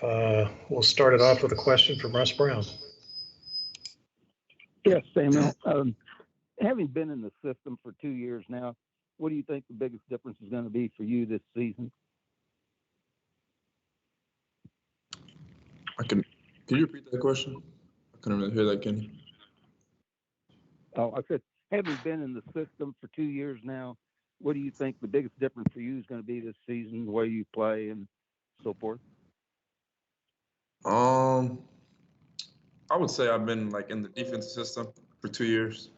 We'll start it off with a question from Russ Brown. Yes, Samuel. Having been in the system for 2 years now, what do you think the biggest difference is going to be for you this season? Can you repeat that question? I couldn't really hear that, Kenny. Oh, I said, having been in the system for 2 years now, what do you think the biggest difference for you is going to be this season, the way you play and so forth? I would say I've been in the defensive system for 2 years,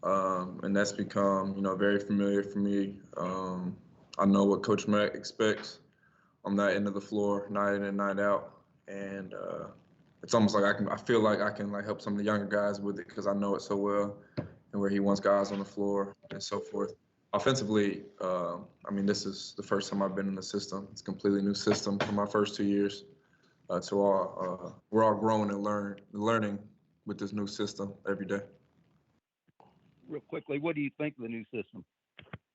and that's become very familiar for me. I know what Coach Mack expects on that end of the floor, night in and night out, and it's almost like I feel like I can help some of the younger guys with it because I know it so well and where he wants guys on the floor and so forth. Offensively, this is the first time I've been in the system. It's a completely new system for my first 2 years. We're all growing and learning with this new system every day. Real quickly, what do you think of the new system?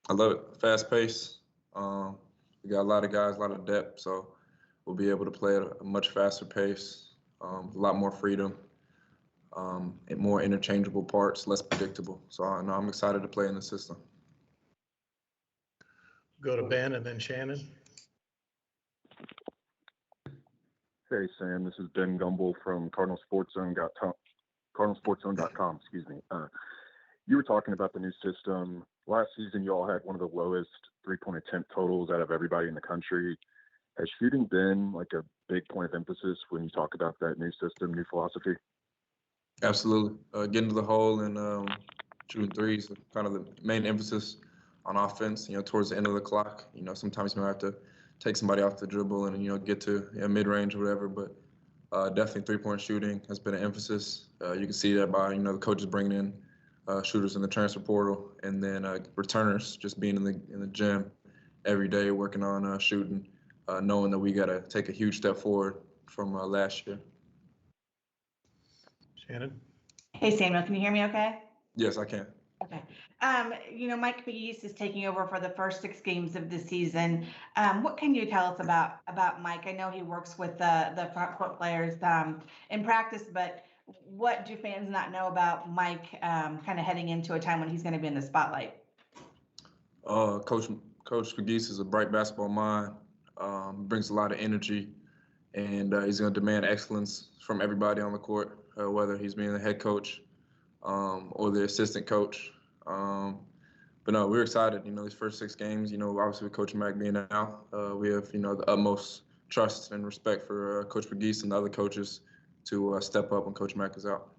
I love it. Fast pace. We got a lot of guys, a lot of depth, so we'll be able to play at a much faster pace, a lot more freedom, and more interchangeable parts, less predictable. So I'm excited to play in the system. Go to Ben and then Shannon. Hey, Sam, this is Ben Gumble from CardinalSportsZone.com. Excuse me. You were talking about the new system. Last season, you all had one of the lowest three-point attempt totals out of everybody in the country. Has shooting been a big point of emphasis when you talk about that new system, new philosophy? Absolutely. Getting to the hole and shooting threes are kind of the main emphasis on offense, towards the end of the clock. Sometimes you might have to take somebody off the dribble and, get to mid-range or whatever, but definitely three-point shooting has been an emphasis. You can see that by, the coaches bringing in shooters in the transfer portal and then returners just being in the gym every day working on shooting, knowing that we got to take a huge step forward from last year. Shannon? Hey, Samuel, can you hear me okay? Yes, I can. Okay. Mike McGeese is taking over for the first 6 games of the season. What can you tell us about Mike? I know he works with the front court players in practice, but what do fans not know about Mike kind of heading into a time when he's going to be in the spotlight? Coach McGeese is a bright basketball mind, brings a lot of energy, and he's going to demand excellence from everybody on the court, whether he's being the head coach or the assistant coach. But no, we're excited. These first 6 games, obviously with Coach Mack being out, we have, the utmost trust and respect for Coach McGeese and the other coaches to step up when Coach Mack is out.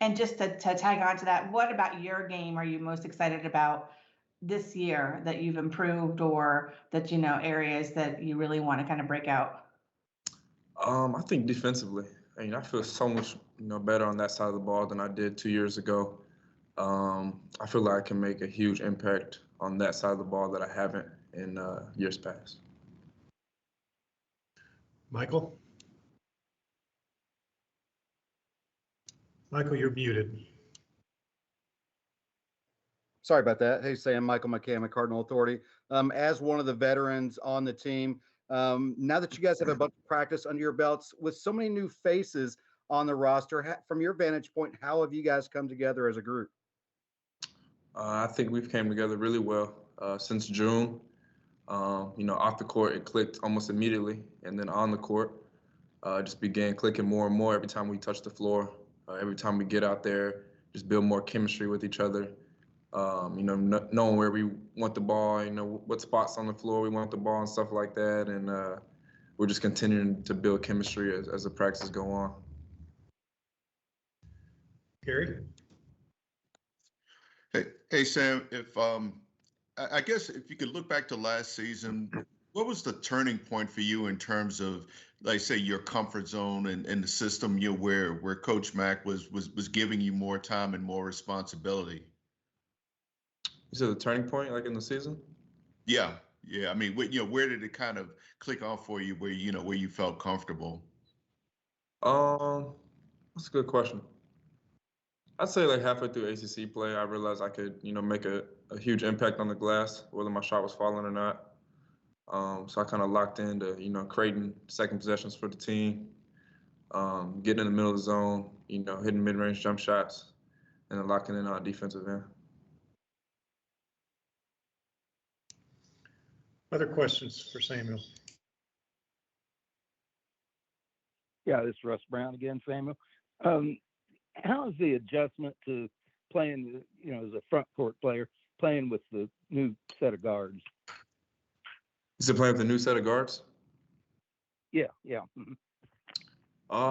And just to tag on to that, what about your game are you most excited about this year that you've improved or that, areas that you really want to kind of break out? I think defensively. I feel so much, better on that side of the ball than I did 2 years ago. I feel like I can make a huge impact on that side of the ball that I haven't in years past. Michael? Michael, you're muted. Sorry about that. Hey, Sam, Michael McCammon, Cardinal Authority. As one of the veterans on the team, now that you guys have a bunch of practice under your belts, with so many new faces on the roster, from your vantage point, how have you guys come together as a group? I think we've came together really well since June. Off the court, it clicked almost immediately, and then on the court, just began clicking more and more every time we touch the floor. Every time we get out there, just build more chemistry with each other. Knowing where we want the ball, what spots on the floor we want the ball and stuff like that. And we're just continuing to build chemistry as the practices go on. Gary? Hey, Sam, I guess if you could look back to last season, what was the turning point for you in terms of, say, your comfort zone and the system, where Coach Mack was giving you more time and more responsibility? You said the turning point, in the season? Yeah. Where did it kind of click off for you, where you felt comfortable? That's a good question. I'd say halfway through ACC play, I realized I could, make a huge impact on the glass, whether my shot was falling or not. So I kind of locked into, creating second possessions for the team, getting in the middle of the zone, hitting mid-range jump shots, and then locking in our defensive end. Other questions for Samuel? Yeah, this is Russ Brown again, Samuel. How is the adjustment to playing, as a front court player, playing with the new set of guards? You still playing with the new set of guards? Yeah. Mhm.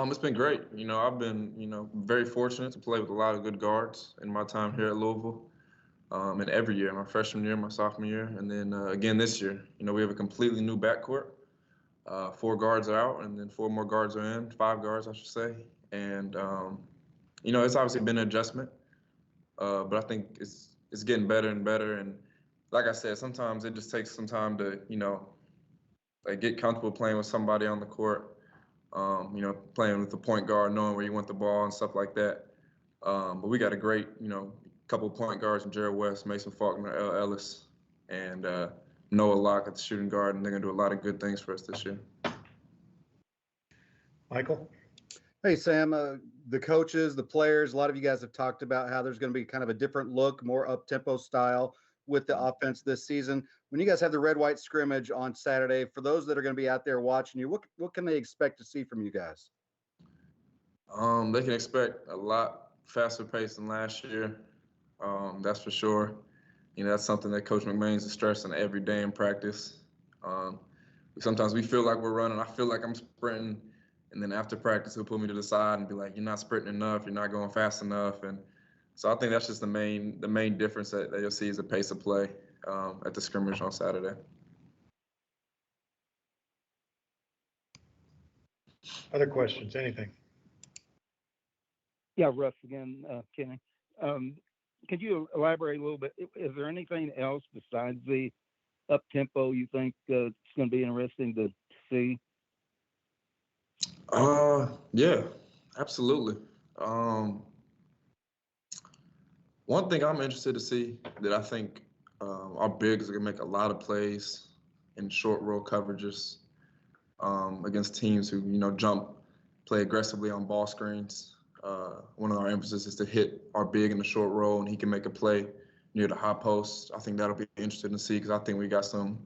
It's been great. I've been, very fortunate to play with a lot of good guards in my time here at Louisville. And every year, my freshman year, my sophomore year, and then again this year. We have a completely new backcourt. 4 guards are out, and then 4 more guards are in, 5 guards, I should say. And it's obviously been an adjustment, but I think it's getting better and better. And like I said, sometimes it just takes some time to like get comfortable playing with somebody on the court. Playing with the point guard, knowing where you want the ball and stuff like that. But we got a great, couple of point guards in Jared West, Mason Faulkner, L. Ellis, and Noah Locke at the shooting guard, and they're going to do a lot of good things for us this year. Michael? Hey, Sam, the coaches, the players, a lot of you guys have talked about how there's going to be kind of a different look, more up-tempo style with the offense this season. When you guys have the red-white scrimmage on Saturday, for those that are going to be out there watching you, what can they expect to see from you guys? They can expect a lot faster pace than last year. That's for sure. That's something that Coach McMahon's is stressing every day in practice. Sometimes we feel like we're running. I feel like I'm sprinting. And then after practice, he'll pull me to the side and be like, "You're not sprinting enough. You're not going fast enough." And so I think that's just the main difference that you'll see is the pace of play at the scrimmage on Saturday. Other questions? Anything? Yeah, Russ again, Kenny. Could you elaborate a little bit? Is there anything else besides the up tempo you think it's going to be interesting to see? Yeah, absolutely. One thing I'm interested to see that I think our bigs are gonna make a lot of plays in short roll coverages against teams who play aggressively on ball screens. One of our emphasis is to hit our big in the short roll, and he can make a play near the high post. I think that'll be interesting to see because I think we got some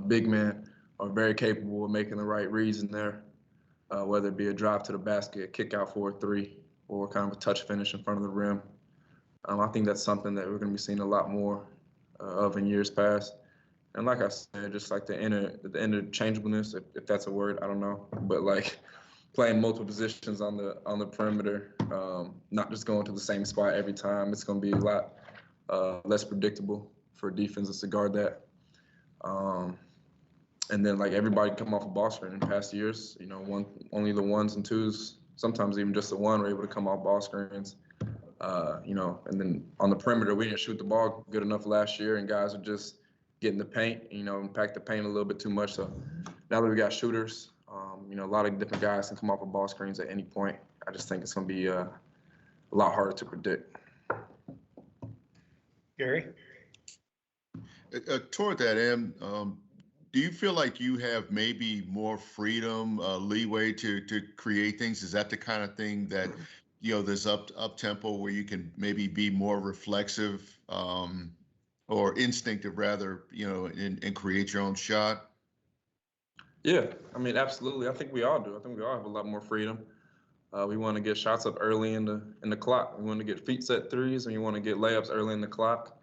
big men are very capable of making the right reads in there. Whether it be a drive to the basket, a kick out for a 3, or kind of a touch finish in front of the rim. I think that's something that we're going to be seeing a lot more of in years past. And like I said, just like the interchangeableness, if that's a word, I don't know, but like playing multiple positions on the perimeter, not just going to the same spot every time. It's going to be a lot less predictable for defenses to guard that. And then like everybody come off a ball screen in past years, only the 1s and 2s, sometimes even just the 1 were able to come off ball screens. And then on the perimeter, we didn't shoot the ball good enough last year, and guys are just getting the paint, and pack the paint a little bit too much. So now that we got shooters, a lot of different guys can come off of ball screens at any point. I just think it's going to be a lot harder to predict. Gary? Toward that end, do you feel like you have maybe more freedom, leeway to create things? Is that the kind of thing that, there's up tempo where you can maybe be more reflexive or instinctive rather, and create your own shot? Yeah, I mean, absolutely. I think we all do. I think we all have a lot more freedom. We want to get shots up early in the clock. We want to get feet set threes, and we want to get layups early in the clock.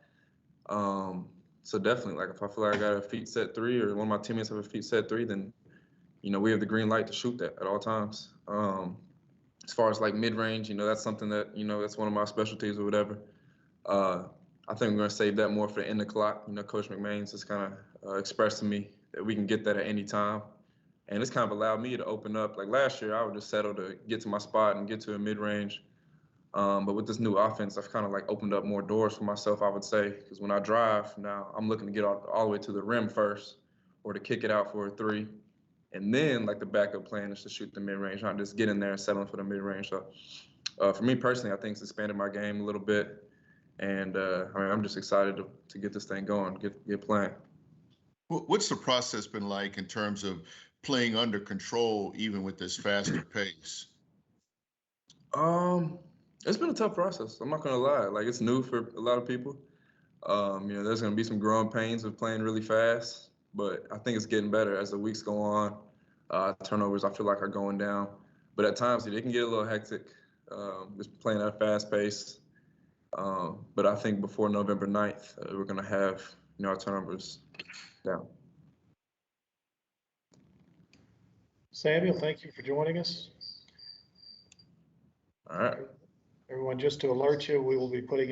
So definitely, like if I feel like I got a feet set 3 or one of my teammates have a feet set 3, then we have the green light to shoot that at all times. As far as like mid range, that's something that that's one of my specialties or whatever. I think we're going to save that more for the end of the clock. Coach McMahon's just kind of expressed to me that we can get that at any time. And it's kind of allowed me to open up. Like last year, I would just settle to get to my spot and get to a mid-range. But with this new offense, I've kind of like opened up more doors for myself, I would say. Because when I drive now, I'm looking to get all the way to the rim first or to kick it out for a 3. And then like the backup plan is to shoot the mid-range, not just get in there and settling for the mid-range. So for me personally, I think it's expanded my game a little bit. And I'm just excited to get this thing going, get playing. What's the process been like in terms of playing under control, even with this faster pace? It's been a tough process. I'm not gonna lie. Like it's new for a lot of people. There's gonna be some growing pains of playing really fast, but I think it's getting better as the weeks go on. Turnovers I feel like are going down, but at times they can get a little hectic. Just playing at a fast pace. But I think before November 9th, we're gonna have our turnovers down. Samuel, thank you for joining us. All right. Everyone, just to alert you, we will be putting